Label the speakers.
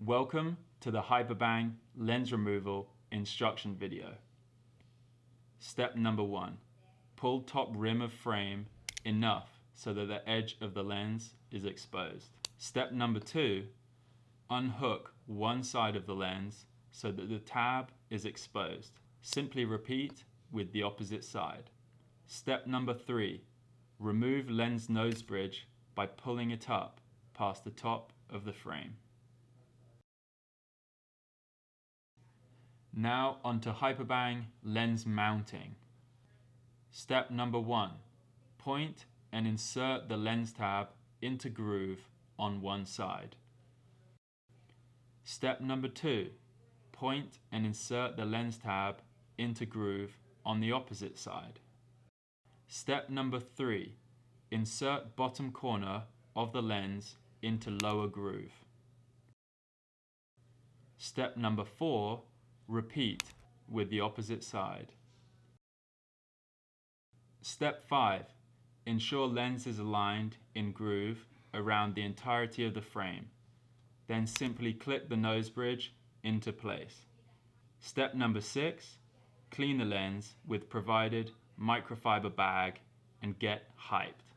Speaker 1: Welcome to the HyperBang lens removal instruction video. Step number 1. Pull top rim of frame enough so that the edge of the lens is exposed. Step number 2. Unhook one side of the lens so that the tab is exposed. Simply repeat with the opposite side. Step number 3. Remove lens nose bridge by pulling it up past the top of the frame. Now onto HyperBang lens mounting. Step number 1. Point and insert the lens tab into groove on one side. Step number 2. Point and insert the lens tab into groove on the opposite side. Step number 3. Insert bottom corner of the lens into lower groove. Step number 4. Repeat with the opposite side. Step 5. Ensure lens is aligned in groove around the entirety of the frame. Then simply clip the nose bridge into place. Step number 6. Clean the lens with provided microfiber bag and get hyped.